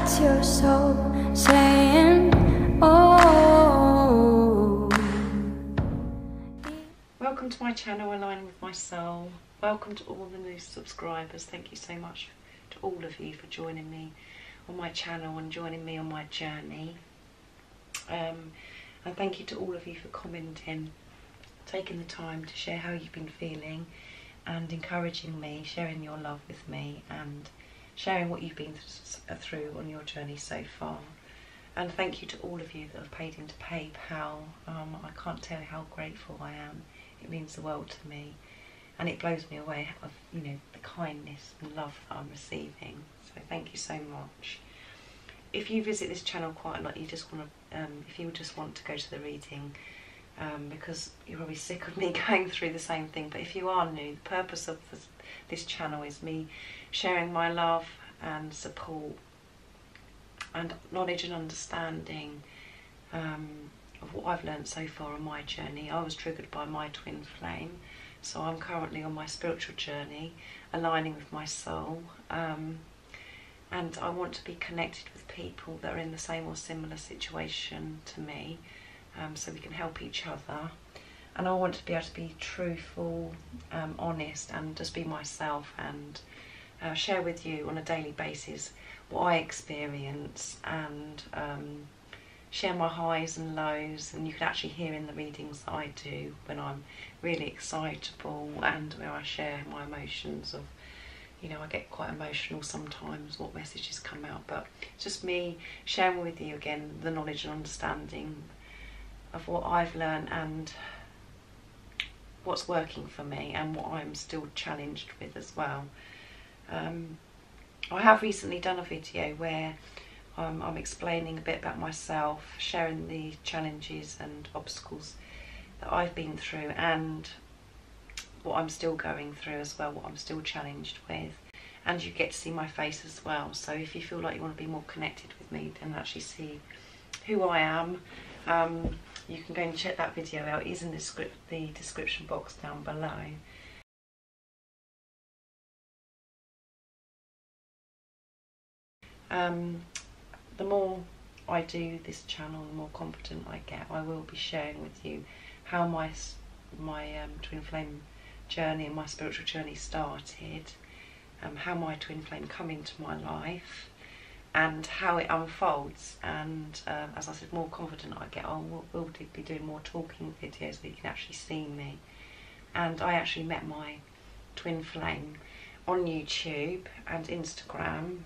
That's your soul saying, oh. Welcome to my channel, Aligning with My Soul. Welcome to all the new subscribers. Thank you so much to all of you for joining me on my channel and joining me on my journey. And thank you to all of you for commenting, taking the time to share how you've been feeling and encouraging me, sharing your love with me and sharing what you've been through on your journey so far. And thank you to all of you that have paid into PayPal. I can't tell you how grateful I am. It means the world to me, and it blows me away of the kindness and love that I'm receiving. So thank you so much. If you visit this channel quite a lot, you just want to, if you just want to go to the reading, because you're probably sick of me going through the same thing. But if you are new, the purpose of this channel is me sharing my love and support and knowledge and understanding of what I've learned so far on my journey. I was triggered by my twin flame, so I'm currently on my spiritual journey, aligning with my soul, and I want to be connected with people that are in the same or similar situation to me, so we can help each other. And I want to be able to be truthful, honest, and just be myself, and share with you on a daily basis what I experience, and share my highs and lows. And you can actually hear in the readings that I do when I'm really excitable, and where I share my emotions of, I get quite emotional sometimes, what messages come out, but it's just me sharing with you again the knowledge and understanding of what I've learned and what's working for me and what I'm still challenged with as well. I have recently done a video where I'm explaining a bit about myself, sharing the challenges and obstacles that I've been through and what I'm still going through as well, what I'm still challenged with, and you get to see my face as well. So if you feel like you want to be more connected with me and actually see who I am, you can go and check that video out. It is in the description box down below. The more I do this channel, the more confident I get. I will be sharing with you how my twin flame journey and my spiritual journey started, how my twin flame come into my life and how it unfolds. And as I said, more confident I get, we'll be doing more talking videos so you can actually see me. And I actually met my twin flame on YouTube and Instagram.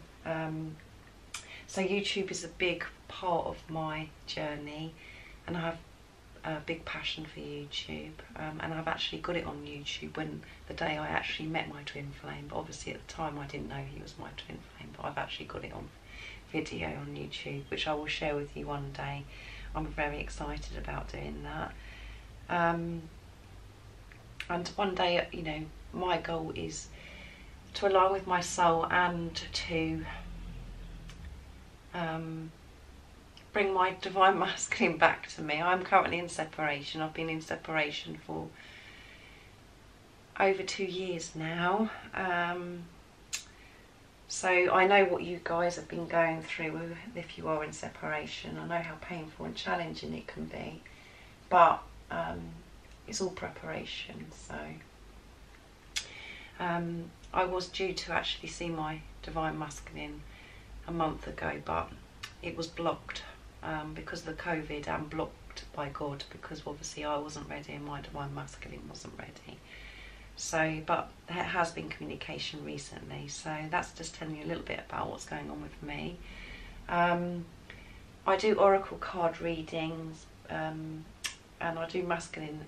So YouTube is a big part of my journey, and I have a big passion for YouTube, and I've actually got it on YouTube when the day I actually met my twin flame. But obviously at the time I didn't know he was my twin flame, but I've actually got it on video on YouTube, which I will share with you one day. I'm very excited about doing that, and one day, my goal is to align with my soul and to bring my divine masculine back to me. I'm currently in separation. I've been in separation for over 2 years now. So I know what you guys have been going through if you are in separation. I know how painful and challenging it can be, but it's all preparation. So I was due to actually see my divine masculine a month ago, but it was blocked because of the COVID, and blocked by God because obviously I wasn't ready and my divine masculine wasn't ready. So, but there has been communication recently, so that's just telling you a little bit about what's going on with me. I do oracle card readings, and I do masculine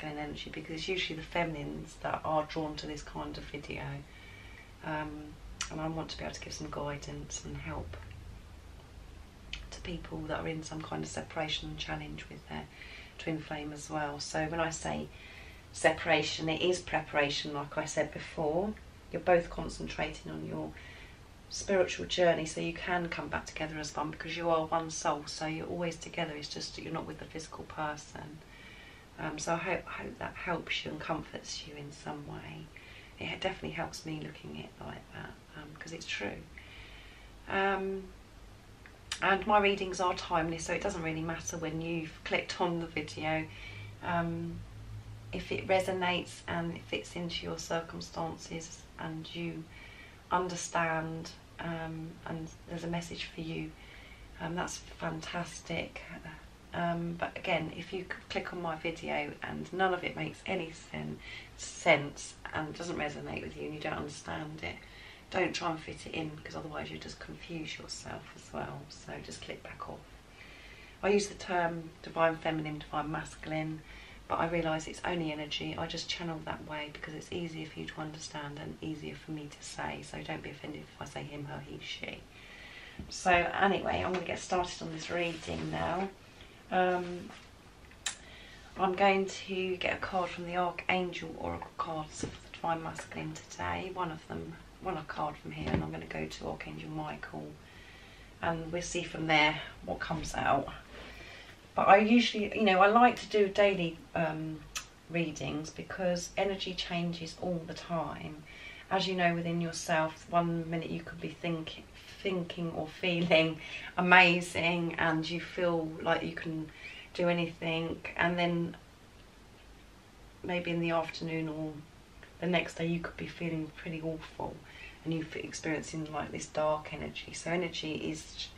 energy because it's usually the feminines that are drawn to this kind of video. And I want to be able to give some guidance and help to people that are in some kind of separation and challenge with their twin flame as well. So when I say separation, it is preparation, like I said before. You're both concentrating on your spiritual journey so you can come back together as one, because you are one soul, so you're always together. It's just that you're not with the physical person. So I hope that helps you and comforts you in some way. It definitely helps me looking at it like that, because it's true. And my readings are timeless, so it doesn't really matter when you've clicked on the video. If it resonates and it fits into your circumstances and you understand, and there's a message for you, that's fantastic. But again, if you click on my video and none of it makes any sense and doesn't resonate with you and you don't understand it, don't try and fit it in, because otherwise you just confuse yourself as well. So just click back off. I use the term divine feminine, divine masculine, but I realise it's only energy. I just channel that way because it's easier for you to understand and easier for me to say. So don't be offended if I say him, her, he, she. So anyway, I'm going to get started on this reading now. I'm going to get a card from the Archangel Oracle cards for the Divine Masculine today. One card from here, and I'm going to go to Archangel Michael, and we'll see from there what comes out. But I usually, I like to do daily readings because energy changes all the time. As you know, within yourself, one minute you could be thinking or feeling amazing and you feel like you can do anything, and then maybe in the afternoon or the next day you could be feeling pretty awful and you're experiencing like this dark energy. So energy is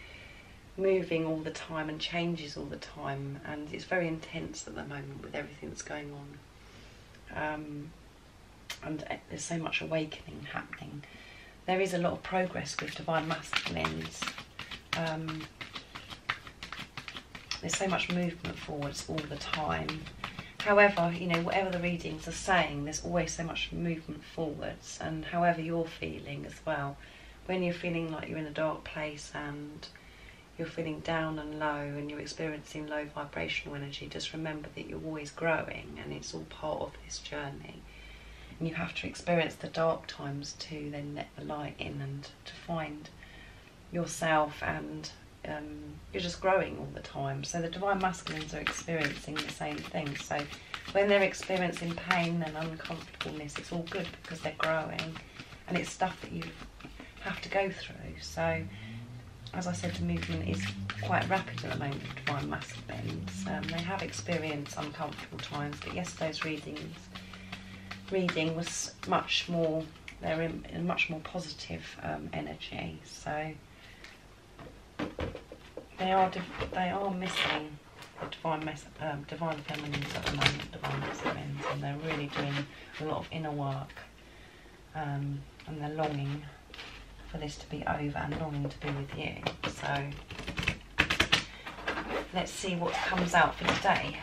moving all the time and changes all the time, and it's very intense at the moment with everything that's going on. And there's so much awakening happening. There is a lot of progress with Divine Masculines. There's so much movement forwards all the time. However, whatever the readings are saying, there's always so much movement forwards, and however you're feeling as well. When you're feeling like you're in a dark place and you're feeling down and low and you're experiencing low vibrational energy, just remember that you're always growing and it's all part of this journey. And you have to experience the dark times to then let the light in and to find yourself, and you're just growing all the time. So the Divine Masculines are experiencing the same thing. So when they're experiencing pain and uncomfortableness, it's all good because they're growing, and it's stuff that you have to go through. So as I said, the movement is quite rapid at the moment for Divine Masculines. They have experienced uncomfortable times, but yesterday's reading was much more, they're in a much more positive energy. So they are missing the divine feminines at the moment, divine masculines, and they're really doing a lot of inner work, and they're longing for this to be over and longing to be with you. So let's see what comes out for today.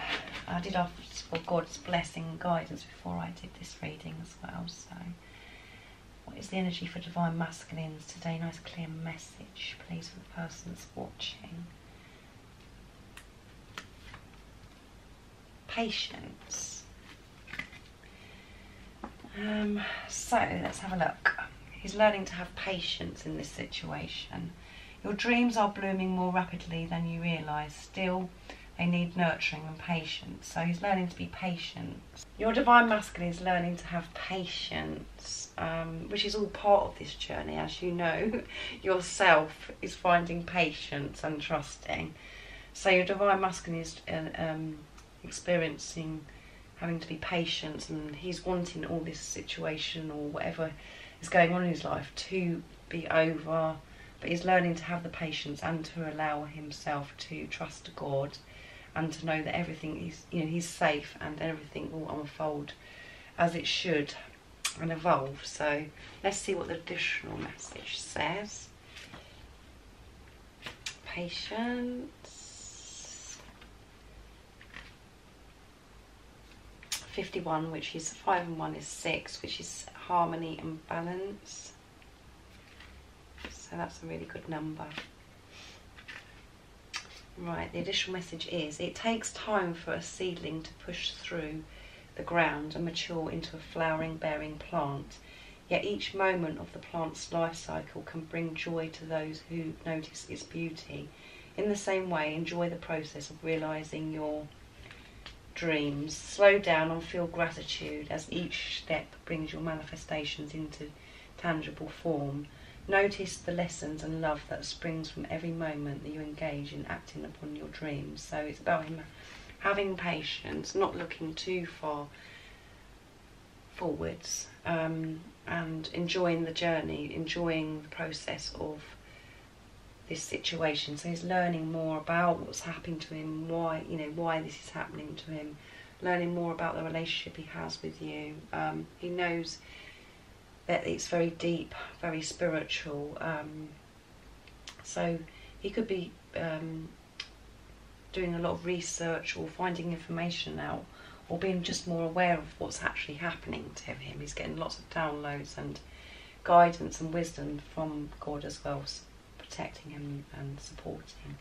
I did ask for God's blessing and guidance before I did this reading as well. So what is the energy for Divine Masculines today? Nice clear message, please, for the person that's watching. Patience. So let's have a look. He's learning to have patience in this situation. Your dreams are blooming more rapidly than you realise. Still, they need nurturing and patience. So he's learning to be patient. Your Divine Masculine is learning to have patience, which is all part of this journey. As you know, yourself is finding patience and trusting. So your Divine Masculine is experiencing having to be patient, and he's wanting all this situation or whatever is going on in his life to be over, but he's learning to have the patience and to allow himself to trust God and to know that everything is, he's safe and everything will unfold as it should and evolve. So let's see what the additional message says. Patience. 51, which is 5 and 1 is 6, which is harmony and balance. So that's a really good number. Right, the additional message is, it takes time for a seedling to push through the ground and mature into a flowering, bearing plant. Yet each moment of the plant's life cycle can bring joy to those who notice its beauty. In the same way, enjoy the process of realising your dreams. Slow down and feel gratitude as each step brings your manifestations into tangible form. Notice the lessons and love that springs from every moment that you engage in acting upon your dreams. So it's about him having patience, not looking too far forwards, and enjoying the journey, enjoying the process of this situation. So he's learning more about what's happening to him, why, you know, why this is happening to him, learning more about the relationship he has with you. He knows that it's very deep, very spiritual. So he could be doing a lot of research or finding information out, or being just more aware of what's actually happening to him. He's getting lots of downloads and guidance and wisdom from God as well, protecting him and supporting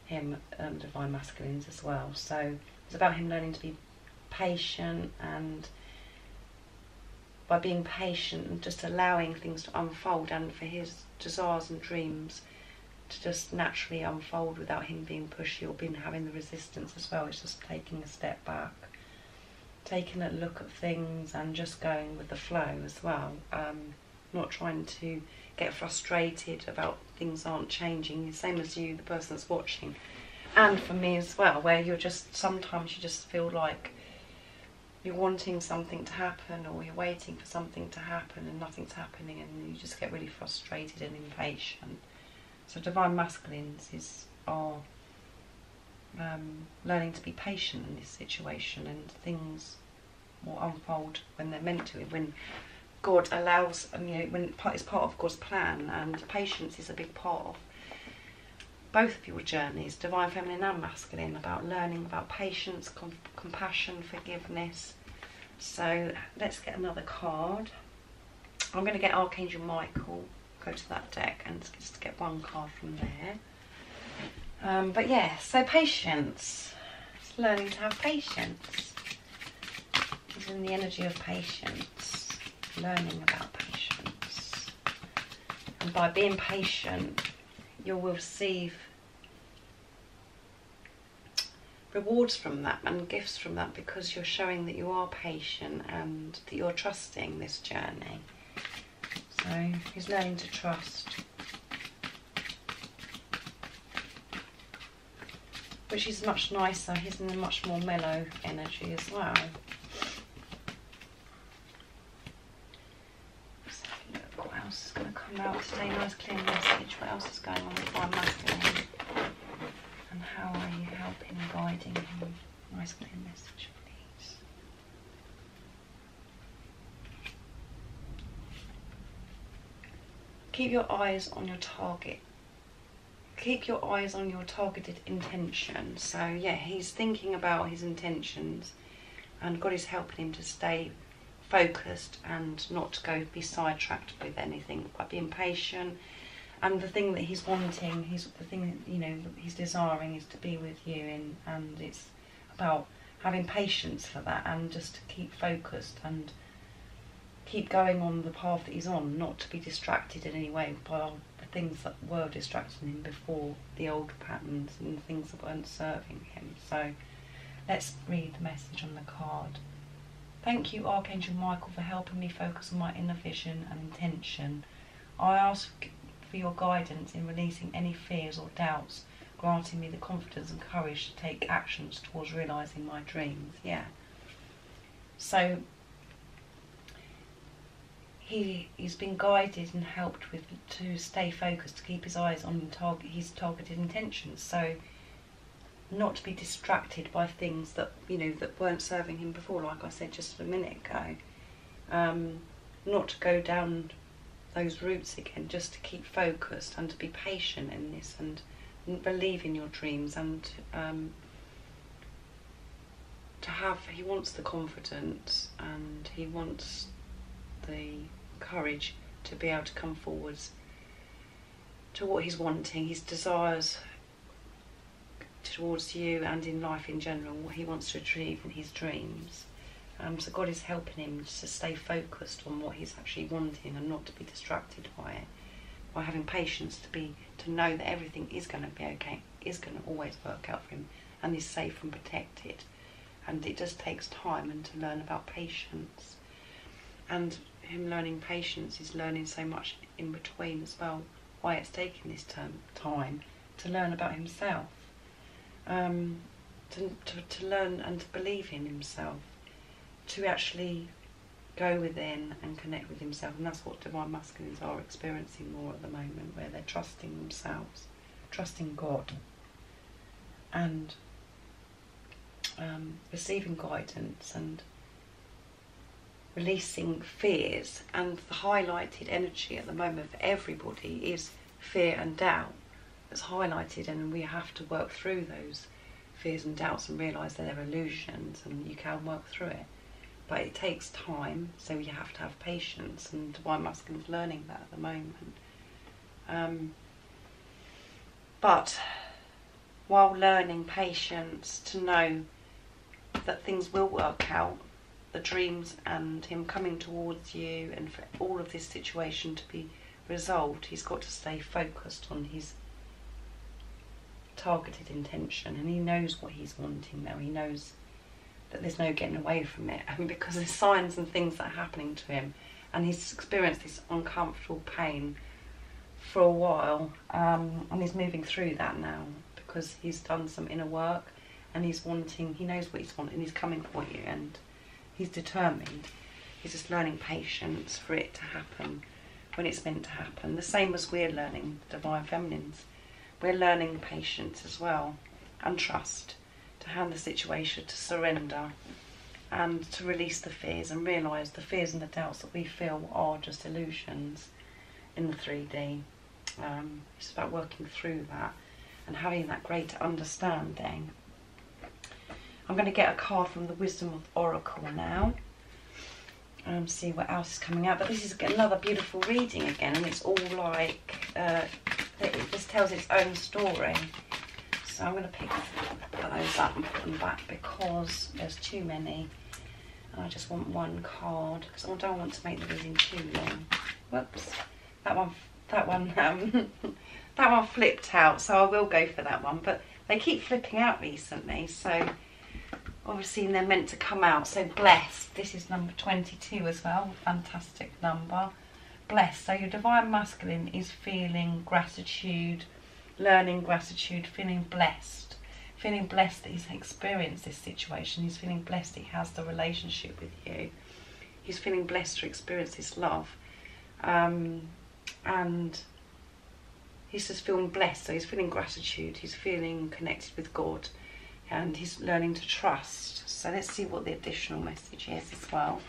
him, divine masculines as well. So it's about him learning to be patient, and by being patient and just allowing things to unfold, and for his desires and dreams to just naturally unfold without him being pushy or having the resistance as well. It's just taking a step back, taking a look at things and just going with the flow as well. Not trying to get frustrated about things aren't changing, the same as you, the person that's watching, and for me as well, where you're just, sometimes you just feel like you're wanting something to happen, or you're waiting for something to happen and nothing's happening, and you just get really frustrated and impatient. So divine masculines are learning to be patient in this situation, and things will unfold when they're meant to, when God allows, and you know, when it's part of God's plan. And patience is a big part of both of your journeys, divine feminine and masculine, about learning about patience, compassion, forgiveness. So let's get another card. I'm going to get Archangel Michael, go to that deck and just get one card from there. But yeah, so patience, it's learning to have patience. It's in the energy of patience, learning about patience. And by being patient, you will receive rewards from that and gifts from that, because you're showing that you are patient and that you're trusting this journey. So he's learning to trust, which is much nicer. He's in a much more mellow energy as well. Let's have a look what else is going to come out today. Nice clear message. What else is going on with my masculine? And how are you helping, guiding him? Nice clear message, please. Keep your eyes on your target. Keep your eyes on your targeted intention. So yeah, he's thinking about his intentions, and God is helping him to stay focused and not to be sidetracked with anything, by being patient. And the thing that he's wanting, the thing that, you know, he's desiring is to be with you, and it's about having patience for that, and just to keep focused and keep going on the path that he's on, not to be distracted in any way by the things that were distracting him before, the old patterns and the things that weren't serving him. So let's read the message on the card. Thank you, Archangel Michael, for helping me focus on my inner vision and intention. I ask for your guidance in releasing any fears or doubts, granting me the confidence and courage to take actions towards realising my dreams. Yeah. So he's been guided and helped to stay focused, to keep his eyes on his targeted intentions. So not to be distracted by things that, you know, that weren't serving him before, like I said just a minute ago. Not to go down those routes again, just to keep focused and to be patient in this, and believe in your dreams, and he wants the confidence, and he wants the courage to be able to come forwards to what he's wanting, his desires towards you and in life in general, what he wants to achieve in his dreams. So God is helping him to stay focused on what he's actually wanting, and not to be distracted by it, by having patience to know that everything is going to be okay, is going to always work out for him, and is safe and protected. And it just takes time, and to learn about patience. And him learning patience, he's learning so much in between as well, why it's taking this time to learn about himself, to learn and to believe in himself, to actually go within and connect with himself. And that's what divine masculines are experiencing more at the moment, where they're trusting themselves, trusting God, and receiving guidance and releasing fears. And the highlighted energy at the moment for everybody is fear and doubt. That's highlighted, and we have to work through those fears and doubts and realise that they're illusions, and you can work through it. But it takes time, so you have to have patience, and divine masculine's learning that at the moment. But while learning patience, to know that things will work out, the dreams and him coming towards you, and for all of this situation to be resolved, he's got to stay focused on his targeted intention, and he knows what he's wanting now. He knows that there's no getting away from it, and because there's signs and things that are happening to him, and he's experienced this uncomfortable pain for a while, and he's moving through that now because he's done some inner work, and he knows what he's wanting, and he's coming for you, and he's determined. He's just learning patience for it to happen when it's meant to happen. The same as we're learning, divine feminines. We're learning patience as well, and trust, to handle the situation, to surrender, and to release the fears and realise the fears and the doubts that we feel are just illusions in the 3D. It's about working through that and having that greater understanding. I'm going to get a card from the Wisdom of Oracle now, and see what else is coming out. But this is another beautiful reading again, and it's all like, it just tells its own story. So I'm going to pick those up and put them back because there's too many, and I just want one card because I don't want to make the reading too long. Whoops, that one that one flipped out, so I will go for that one. But they keep flipping out recently, so obviously they're meant to come out. So blessed, this is number 22 as well, fantastic number. Blessed, so your divine masculine is feeling gratitude, learning gratitude, feeling blessed that he's experienced this situation. He's feeling blessed he has the relationship with you. He's feeling blessed to experience this love, and he's just feeling blessed. So he's feeling gratitude, he's feeling connected with God, and he's learning to trust. So let's see what the additional message is as well.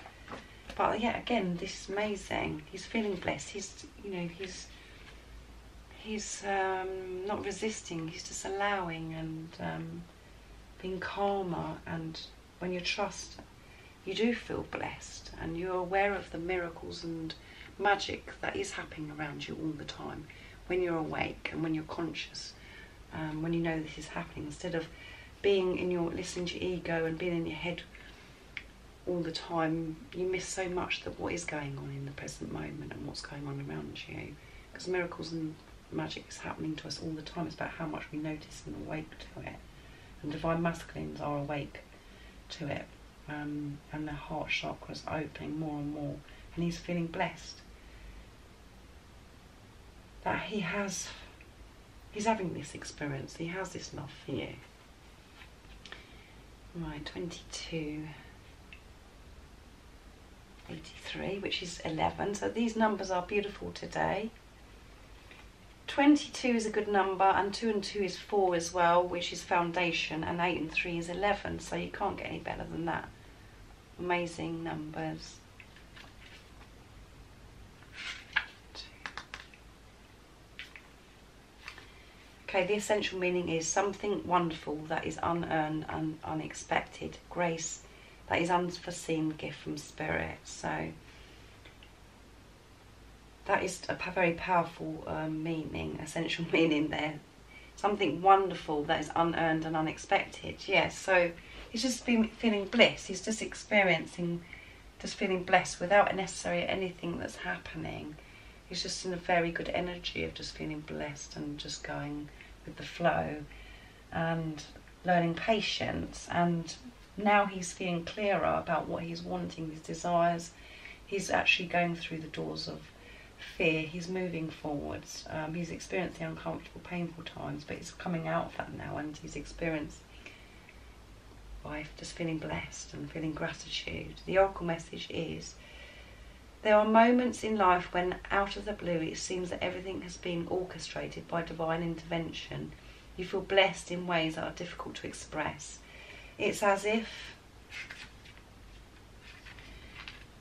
But yeah, again, this is amazing. He's feeling blessed. He's not resisting. He's just allowing and being calmer. And when you trust, you do feel blessed, and you're aware of the miracles and magic that is happening around you all the time. When you're awake and when you're conscious, when you know this is happening, instead of being in your, listening to your ego and being in your head all the time, you miss so much that what is going on in the present moment and what's going on around you. Because miracles and magic is happening to us all the time. It's about how much we notice and awake to it. And divine masculines are awake to it, and their heart chakras are opening more and more. And he's feeling blessed that he's having this experience. He has this love for you. Right, 22, 83, which is 11. So these numbers are beautiful today. 22 is a good number, and 2 and 2 is 4 as well, which is foundation, and 8 and 3 is 11. So you can't get any better than that. Amazing numbers. Okay, the essential meaning is something wonderful that is unearned and unexpected. Grace that is unforeseen gift from Spirit. So that is a very powerful meaning, essential meaning there. Something wonderful that is unearned and unexpected. Yes, so he's just been feeling bliss. He's just experiencing, just feeling blessed without necessarily anything that's happening. He's just in a very good energy of just feeling blessed and just going with the flow and learning patience. And now he's feeling clearer about what he's wanting, his desires. he's actually going through the doors of fear. He's moving forwards. He's experiencing uncomfortable, painful times, but he's coming out of that now, and he's experienced life just feeling blessed and feeling gratitude. The oracle message is, there are moments in life when out of the blue it seems that everything has been orchestrated by divine intervention. You feel blessed in ways that are difficult to express. It's as if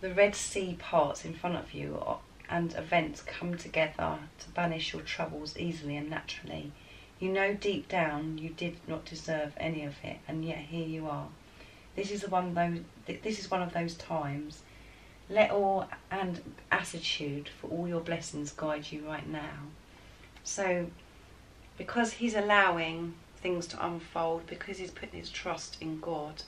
the Red Sea parts in front of you and events come together to banish your troubles easily and naturally. You know deep down you did not deserve any of it, and yet here you are. This is one of those times. Let awe and attitude for all your blessings guide you right now. So, because he's allowing things to unfold, because he's putting his trust in God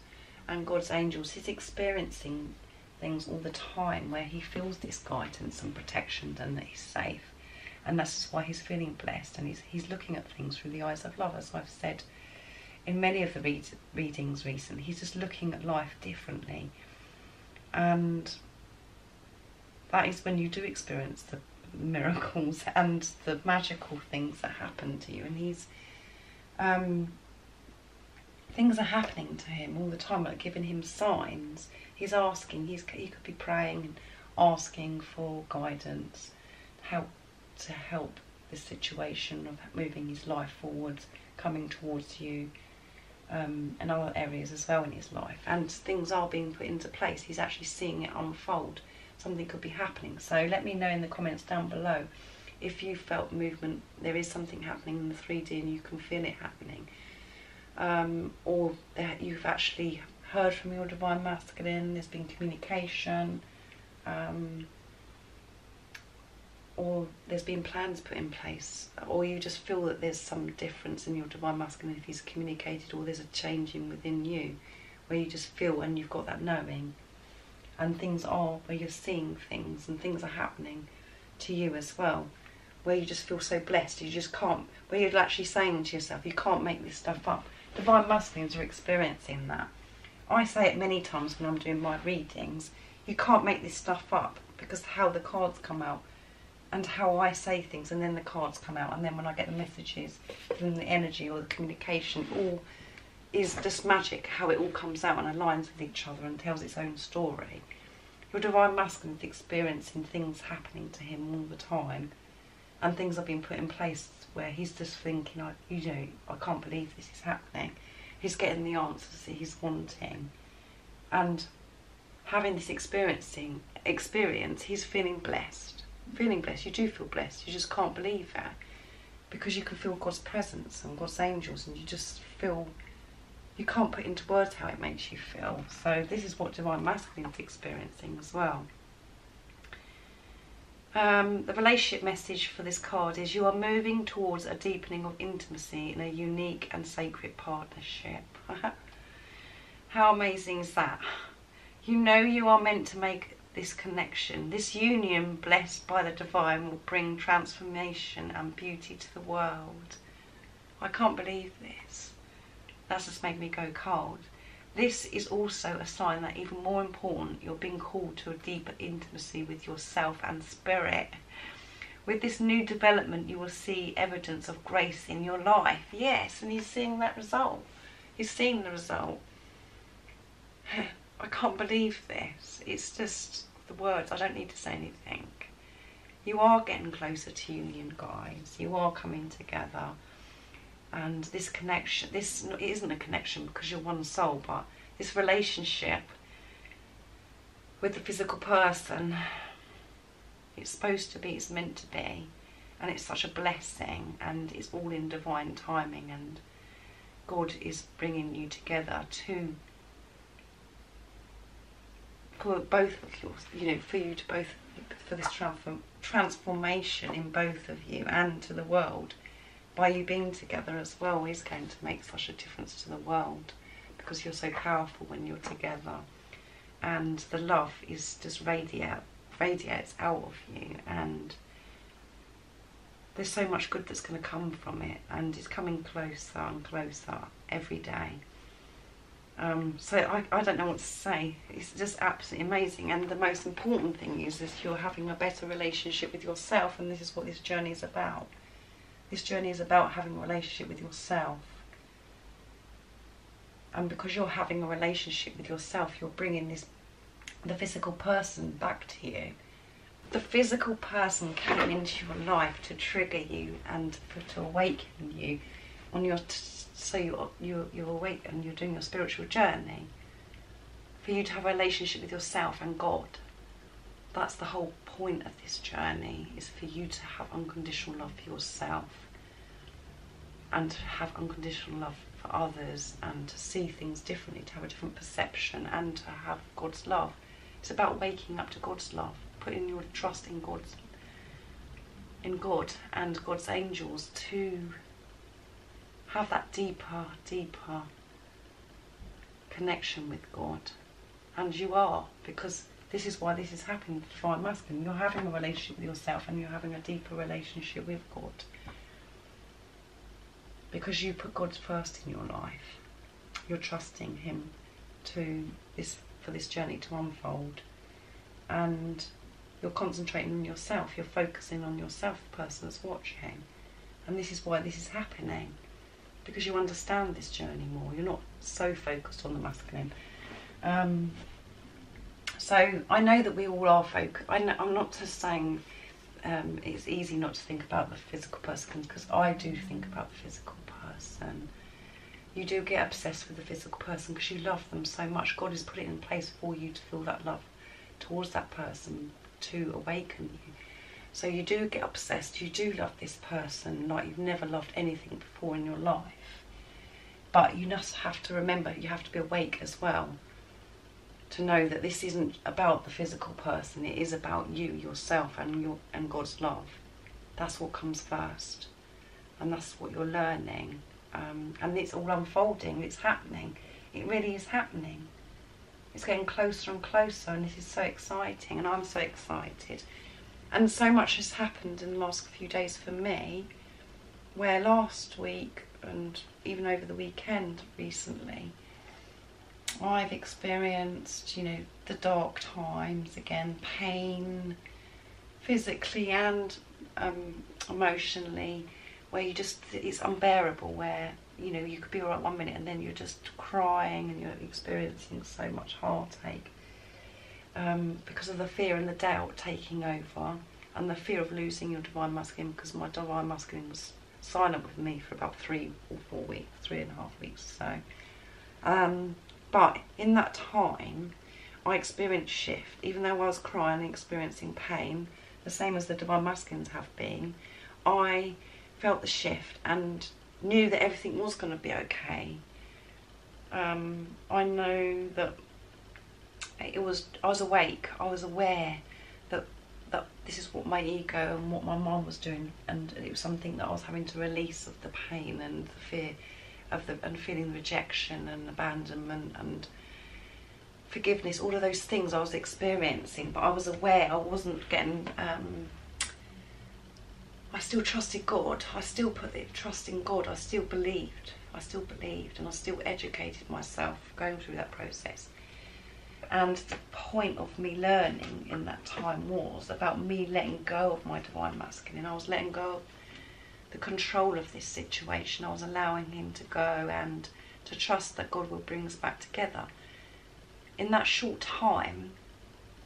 and God's angels, he's experiencing things all the time where he feels this guidance and protection and that he's safe. And that's why he's feeling blessed, and he's looking at things through the eyes of love, as I've said in many of the readings recently. He's just looking at life differently. And that is when you do experience the miracles and the magical things that happen to you. And things are happening to him all the time, like giving him signs. He's asking, he could be praying and asking for guidance, to help this situation of moving his life forwards, coming towards you, and other areas as well in his life. And things are being put into place. He's actually seeing it unfold. Something could be happening. So let me know in the comments down below if you felt movement, there is something happening in the 3D and you can feel it happening. Or that you've actually heard from your Divine Masculine, there's been communication, or there's been plans put in place, or you just feel that there's some difference in your Divine Masculine if he's communicated, or there's a changing within you where you just feel and you've got that knowing, and things are where you're seeing things and things are happening to you as well, where you just feel so blessed, you just can't, where you're actually saying to yourself, you can't make this stuff up. Divine Masculines are experiencing that. I say it many times when I'm doing my readings, you can't make this stuff up, because how the cards come out and how I say things, and then the cards come out, and then when I get the messages from the energy or the communication, all is just magic, how it all comes out and aligns with each other and tells its own story. Your Divine Masculine is experiencing things happening to him all the time, and things are being put in place where he's just thinking, I can't believe this is happening. He's getting the answers that he's wanting, and having this experience, he's feeling blessed. Feeling blessed, you do feel blessed, you just can't believe it, because you can feel God's presence and God's angels, and you just feel, you can't put into words how it makes you feel. So this is what Divine Masculine is experiencing as well. The relationship message for this card is, you are moving towards a deepening of intimacy in a unique and sacred partnership. How amazing is that? You know you are meant to make this connection. This union, blessed by the divine, will bring transformation and beauty to the world. I can't believe this. That's just made me go cold. This is also a sign that, even more important, you're being called to a deeper intimacy with yourself and spirit. With this new development, you will see evidence of grace in your life. Yes, and he's seeing that result. He's seeing the result. I can't believe this. It's just the words. I don't need to say anything. You are getting closer to union, guys. You are coming together. And this connection, it isn't a connection because you're one soul, but this relationship with the physical person, it's supposed to be, it's meant to be. And it's such a blessing, and it's all in divine timing, and God is bringing you together for both of you, for you to both, for this transformation in both of you and to the world. By you being together as well is going to make such a difference to the world, because you're so powerful when you're together, and the love is just radiates out of you, and there's so much good that's going to come from it, and it's coming closer and closer every day. So I don't know what to say. It's just absolutely amazing. And the most important thing is you're having a better relationship with yourself, and this is what this journey is about. This journey is about having a relationship with yourself. And because you're having a relationship with yourself, you're bringing the physical person back to you. The physical person came into your life to trigger you and to awaken you on your so you're awake and you're doing your spiritual journey, for you to have a relationship with yourself and God. That's the whole point of this journey, is for you to have unconditional love for yourself and to have unconditional love for others, and to see things differently, to have a different perception, and to have God's love. It's about waking up to God's love, putting your trust in God and God's angels to have that deeper connection with God. And you are, because this is why this is happening to Divine Masculine. You're having a relationship with yourself, and you're having a deeper relationship with God, because you put God first in your life. You're trusting Him for this journey to unfold, and you're concentrating on yourself. You're focusing on yourself, the person that's watching. And this is why this is happening, because you understand this journey more. You're not so focused on the masculine. So I know that we all are focused. I'm not just saying it's easy not to think about the physical person, because I do think about the physical person. You do get obsessed with the physical person because you love them so much. God has put it in place for you to feel that love towards that person, to awaken you. So you do get obsessed. You do love this person like you've never loved anything before in your life. But you just have to remember, you have to be awake as well, to know that this isn't about the physical person. It is about you, yourself, and God's love. That's what comes first, and that's what you're learning. And it's all unfolding. It's happening. It really is happening. It's getting closer and closer, and this is so exciting, and I'm so excited. And so much has happened in the last few days for me, where last week and even over the weekend recently, I've experienced, the dark times again, pain, physically and emotionally, where it's unbearable, where, you could be all right one minute and then you're just crying and you're experiencing so much heartache because of the fear and the doubt taking over, and the fear of losing your Divine Masculine, because my Divine Masculine was silent with me for about 3 or 4 weeks, 3.5 weeks or so. But in that time, I experienced shift. Even though I was crying and experiencing pain, the same as the Divine Masculines have been, I felt the shift and knew that everything was going to be okay. I know that I was awake. I was aware that this is what my ego and what my mind was doing, and it was something that I was having to release, of the pain and the fear and feeling rejection and abandonment and forgiveness, all of those things I was experiencing. But I was aware. I wasn't getting I still trusted God. I still put the trust in God. I still believed, and I still educated myself going through that process. And the point of me learning in that time was about me letting go of my Divine Masculine. I was letting go of the control of this situation. I was allowing him to go, and to trust that God will bring us back together. In that short time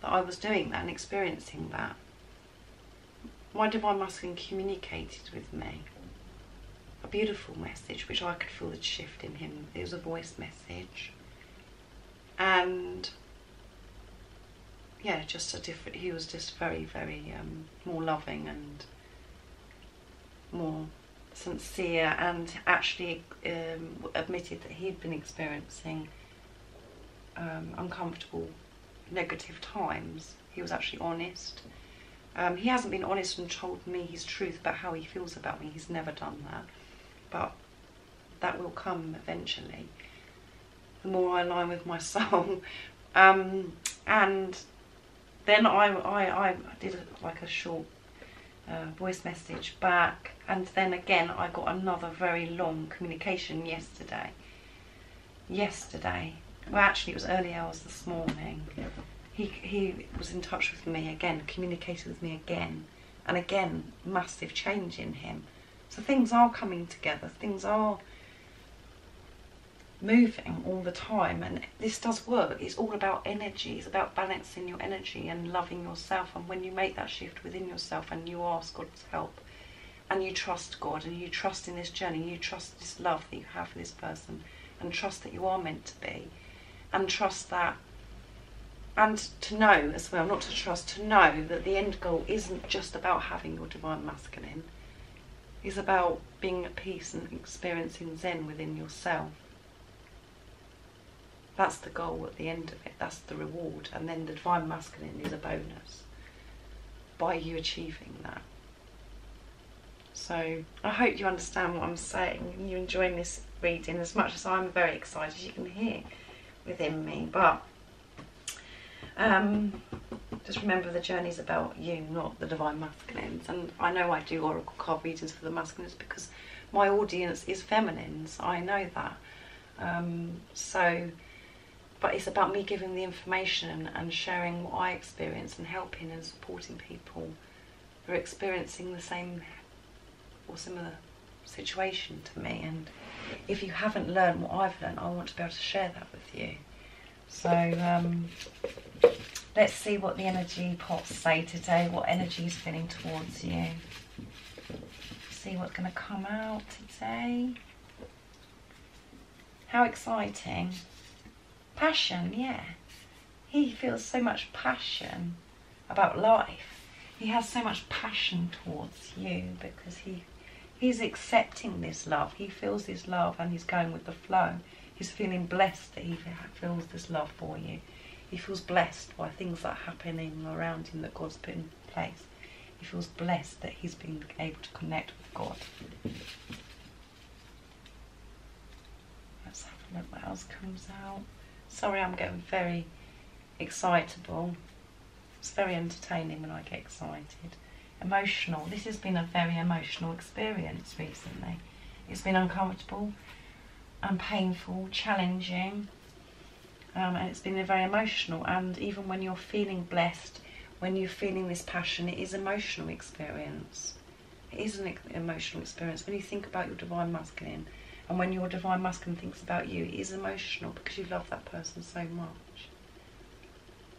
that I was doing that and experiencing that, my Divine Masculine communicated with me a beautiful message, which I could feel the shift in him. It was a voice message, and yeah, he was just very, very more loving and more sincere, and actually admitted that he'd been experiencing uncomfortable, negative times. He was actually honest. He hasn't been honest and told me his truth about how he feels about me. He's never done that, but that will come eventually, the more I align with my soul. And then I did like a short voice message back, and then again I got another very long communication yesterday, yesterday. Well, actually, it was early hours this morning. He was in touch with me again, communicated with me again, and again, massive change in him. So things are coming together, things are moving all the time, and this does work. It's all about energy, it's about balancing your energy and loving yourself. And when you make that shift within yourself and you ask God's help, and you trust God, and you trust in this journey, you trust this love that you have for this person, and trust that you are meant to be, and trust that, and to know as well, not to trust, to know that the end goal isn't just about having your divine masculine. It's about being at peace and experiencing Zen within yourself. That's the goal at the end of it, that's the reward, and then the divine masculine is a bonus by you achieving that. So I hope you understand what I'm saying and you're enjoying this reading as much as I'm very excited, as you can hear within me. But just remember, the journey's about you, not the divine masculines. And I know I do oracle card readings for the masculines because my audience is feminines, I know that. But it's about me giving the information and sharing what I experience and helping and supporting people who are experiencing the same or similar situation to me. And if you haven't learned what I've learned, I want to be able to share that with you. So let's see what the energy pots say today, what energy is feeling towards you. See what's going to come out today. How exciting. Passion, yeah. He feels so much passion about life. He has so much passion towards you because he's accepting this love. He feels this love and he's going with the flow. He's feeling blessed that he feels this love for you. He feels blessed by things that are happening around him that God's put in place. He feels blessed that he's been able to connect with God. Let's have a look what else comes out. Sorry, I'm getting very excitable. It's very entertaining when I get excited. Emotional. This has been a very emotional experience recently. It's been uncomfortable and painful, challenging, and it's been very emotional. And even when you're feeling blessed, when you're feeling this passion, it is an emotional experience. It is an emotional experience. When you think about your divine masculine, and when your divine masculine thinks about you, it is emotional because you love that person so much.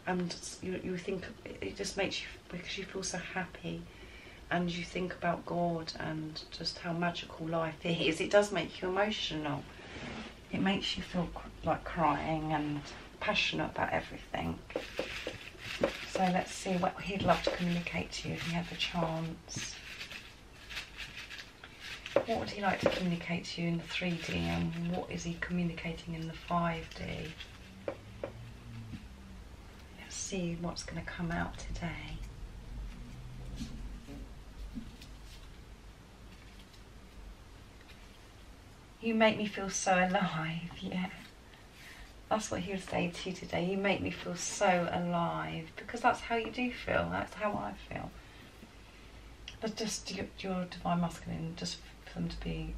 And you think, it just makes you, because you feel so happy, and you think about God and just how magical life is, it does make you emotional. It makes you feel like crying and passionate about everything. So let's see what he'd love to communicate to you if he had the chance. What would he like to communicate to you in the 3D, and what is he communicating in the 5D? Let's see what's going to come out today. You make me feel so alive, yeah. That's what he would say to you today. You make me feel so alive, because that's how you do feel. That's how I feel. But just your divine masculine, just for them to be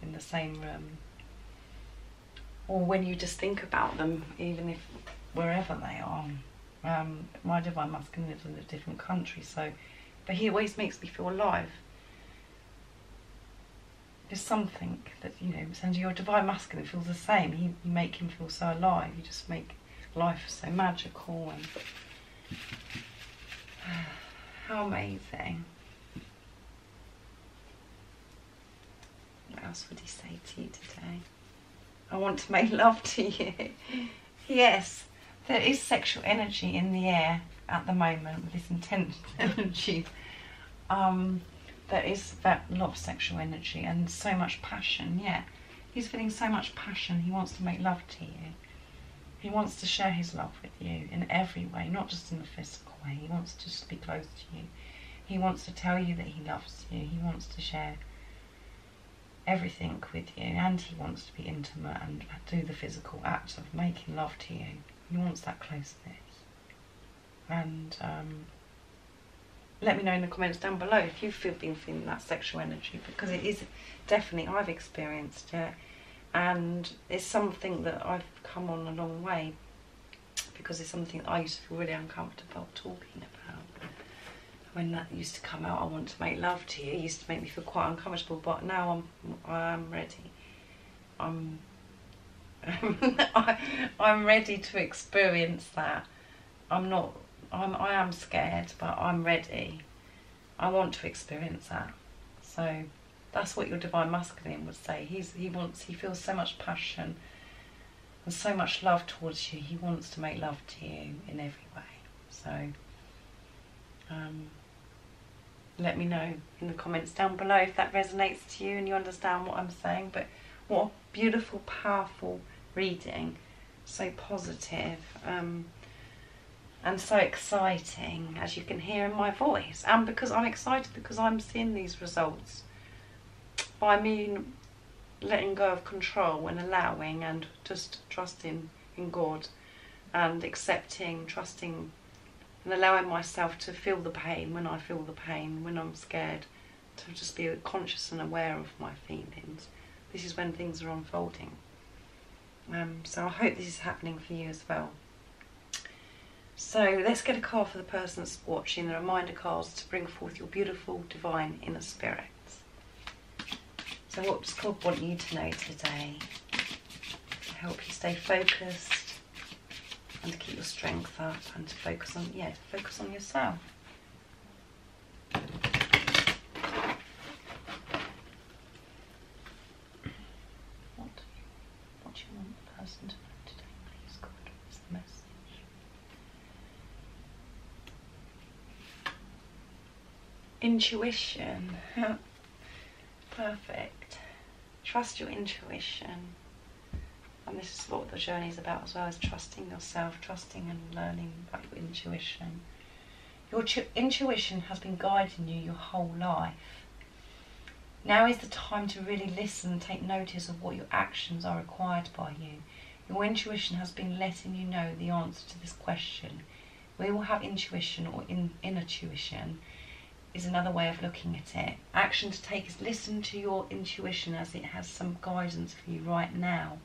in the same room, or when you just think about them, even if wherever they are. My divine masculine lives in a different country, so, but he always makes me feel alive. There's something that, you know, and your divine masculine feels the same. You make him feel so alive. You just make life so magical, and how amazing. What else would he say to you today? I want to make love to you. Yes, there is sexual energy in the air at the moment with this intense energy. There is that lot of sexual energy and so much passion, yeah. He's feeling so much passion. He wants to make love to you. He wants to share his love with you in every way, not just in the physical way. He wants to just be close to you. He wants to tell you that he loves you. He wants to share everything with you, and he wants to be intimate and do the physical act of making love to you. He wants that closeness. And let me know in the comments down below if you've been feeling that sexual energy, because it is definitely, I've experienced it, and it's something that I've come on a long way, because it's something that I used to feel really uncomfortable talking about. When that used to come out, I want to make love to you, it used to make me feel quite uncomfortable, but now I'm ready. I'm ready to experience that. I am scared, but I'm ready. I want to experience that. So that's what your divine masculine would say. He feels so much passion and so much love towards you. He wants to make love to you in every way. So let me know in the comments down below if that resonates to you and you understand what I'm saying. But what a beautiful, powerful reading. So positive, and so exciting, as you can hear in my voice. And because I'm excited, because I'm seeing these results by me letting go of control and allowing and just trusting in God and accepting, trusting and allowing myself to feel the pain when I feel the pain, when I'm scared, to just be conscious and aware of my feelings. This is when things are unfolding. So I hope this is happening for you as well. So let's get a card for the person that's watching, the reminder cards to bring forth your beautiful divine inner spirits. So what does God want you to know today to help you stay focused and to keep your strength up and to focus on, focus on yourself? What do you want the person to know today, please, God? What's the message? Intuition. Perfect. Trust your intuition. And this is what the journey is about as well, as trusting yourself, trusting and learning about your intuition. Your intuition has been guiding you your whole life. Now is the time to really listen and take notice of what your actions are required by you. Your intuition has been letting you know the answer to this question. We all have intuition, or inner tuition is another way of looking at it. Action to take is listen to your intuition as it has some guidance for you right now.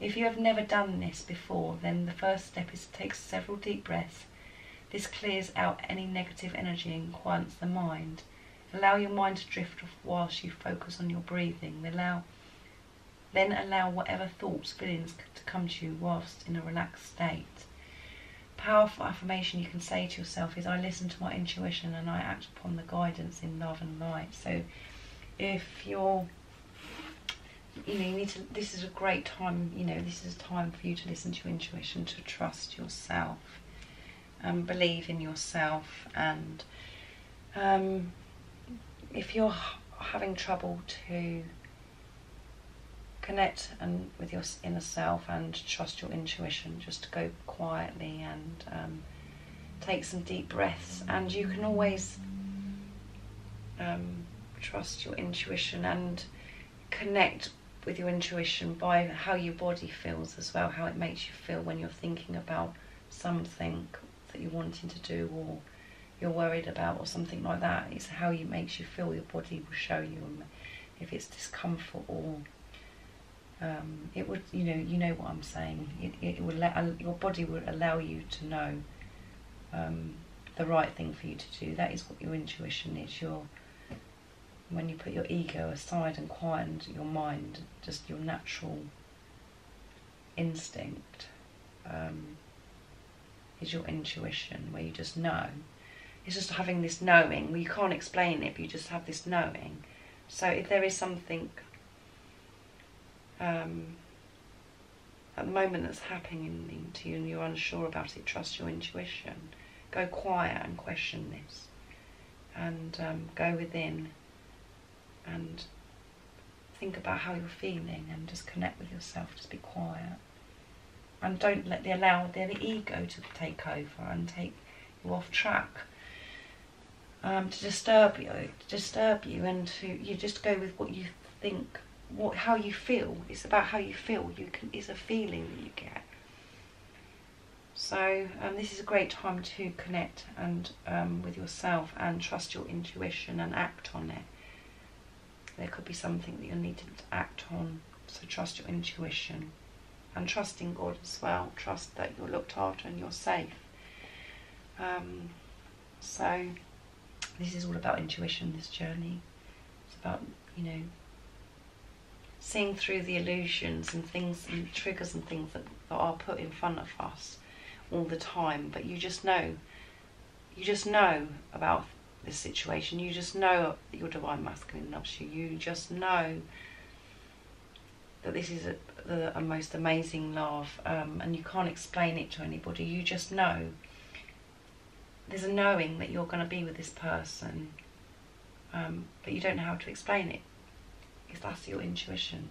If you have never done this before, then the first step is to take several deep breaths. This clears out any negative energy and quiets the mind. Allow your mind to drift off whilst you focus on your breathing. Then allow whatever thoughts, feelings to come to you whilst in a relaxed state. Powerful affirmation you can say to yourself is, I listen to my intuition and I act upon the guidance in love and light. So if you're, you need to, this is a great time, this is a time for you to listen to your intuition, to trust yourself and believe in yourself. And if you're having trouble to connect with your inner self and trust your intuition, just go quietly and take some deep breaths. And you can always trust your intuition and connect with your intuition by how your body feels as well, how it makes you feel when you're thinking about something that you're wanting to do or you're worried about or something like that. It's how it makes you feel. Your body will show you if it's discomfort or it would, you know what I'm saying. It will your body will allow you to know the right thing for you to do. That is what your intuition is. When you put your ego aside and quieten your mind, just your natural instinct is your intuition, where you just know. It's just having this knowing. Well, you can't explain it, but you just have this knowing. So if there is something at the moment that's happening to you and you're unsure about it, trust your intuition. Go quiet and question this, and go within and think about how you're feeling and just connect with yourself. Just be quiet and don't allow the ego to take over and take you off track, to disturb you, and you just go with what you think, how you feel. It's about how you feel. It's a feeling that you get. So this is a great time to connect and with yourself and trust your intuition and act on it. There could be something that you're needing to act on So trust your intuition, and trust in God as well. Trust that you're looked after and you're safe. So this is all about intuition, this journey. It's about, you know, seeing through the illusions and things and triggers and things that are put in front of us all the time. But you just know about this situation. You just know that your Divine Masculine loves you. You just know that this is a most amazing love, and you can't explain it to anybody. You just know. There's a knowing that you're going to be with this person, but you don't know how to explain it, because that's your intuition.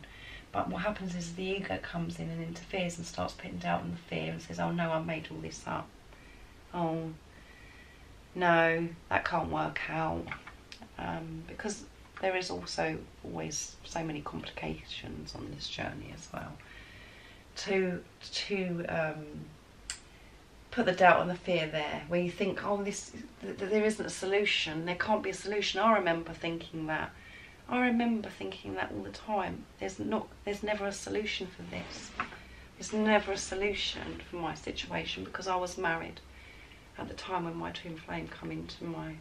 But what happens is the ego comes in and interferes and starts putting doubt and the fear and says, oh no, I made all this up. Oh no, that can't work out. Because there is also always so many complications on this journey as well. To put the doubt and the fear there, where you think, oh, there isn't a solution, there can't be a solution. I remember thinking that. I remember thinking that all the time. There's never a solution for this. There's never a solution for my situation, because I was married at the time when my twin flame come into my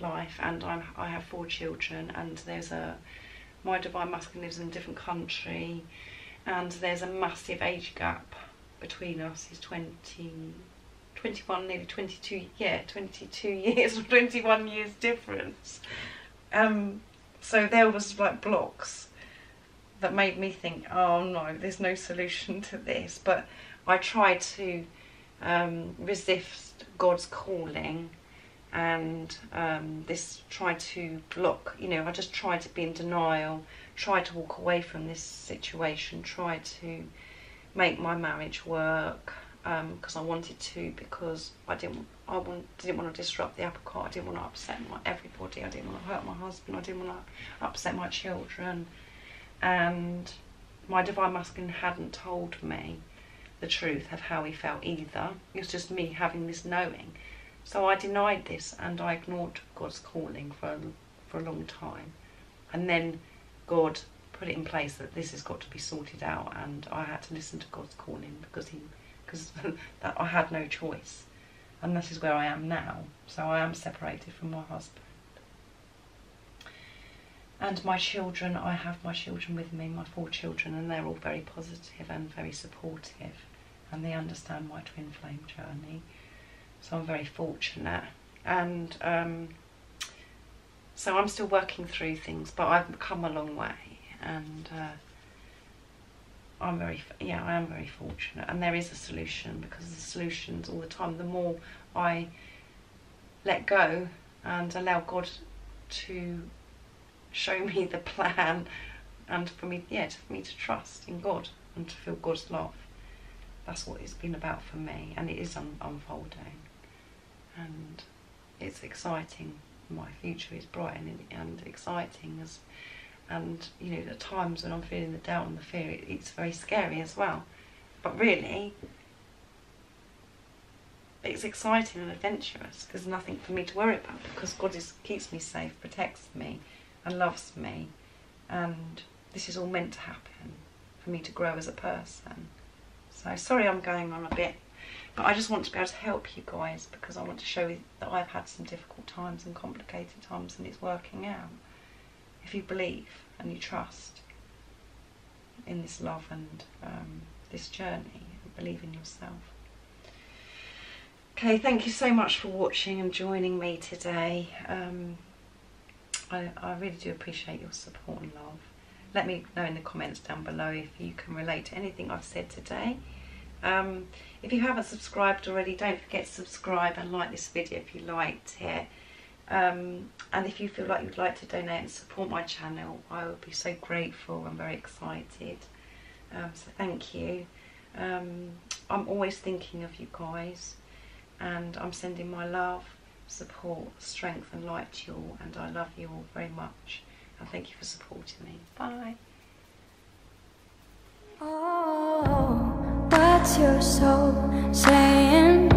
life, and I have 4 children, and my Divine Masculine lives in a different country, and there's a massive age gap between us. He's 21, nearly 22, 22 years, 21 years difference. So there was like blocks that made me think, oh no, there's no solution to this. But I tried to resist God's calling, and tried to block, you know, I just tried to be in denial, tried to walk away from this situation, tried to make my marriage work, because I wanted to, because I didn't want to disrupt the apple cart. I didn't want to upset everybody. I didn't want to hurt my husband. I didn't want to upset my children. And my Divine Masculine hadn't told me the truth of how he felt either. It was just me having this knowing. So I denied this, and I ignored God's calling for a long time. And then God put it in place that this has got to be sorted out, and I had to listen to God's calling, because that I had no choice. And that is where I am now. So I am separated from my husband. And my children, I have my children with me, my 4 children, and they're all very positive and very supportive, and they understand my twin flame journey. So I'm very fortunate. And so I'm still working through things, but I've come a long way, and I am very fortunate. And there is a solution, because the solutions all the time, the more I let go and allow God to show me the plan, and for me to trust in God and to feel God's love. That's what it's been about for me, and it is unfolding, and it's exciting. My future is bright and exciting, and you know, at times when I'm feeling the doubt and the fear, it's very scary as well. But really, it's exciting and adventurous. There's nothing for me to worry about, because God keeps me safe, protects me, and loves me, and this is all meant to happen for me to grow as a person. So sorry I'm going on a bit, but I just want to be able to help you guys, because I want to show you that I've had some difficult times and complicated times, and it's working out. If you believe and you trust in this love and this journey, and believe in yourself. Okay, thank you so much for watching and joining me today. I really do appreciate your support and love. Let me know in the comments down below if you can relate to anything I've said today. If you haven't subscribed already, don't forget to subscribe and like this video if you liked it. And if you feel like you'd like to donate and support my channel, I would be so grateful and very excited. So thank you. I'm always thinking of you guys, and I'm sending my love, support, strength and light to you all, and I love you all very much, and thank you for supporting me. Bye. Oh, what's your soul saying?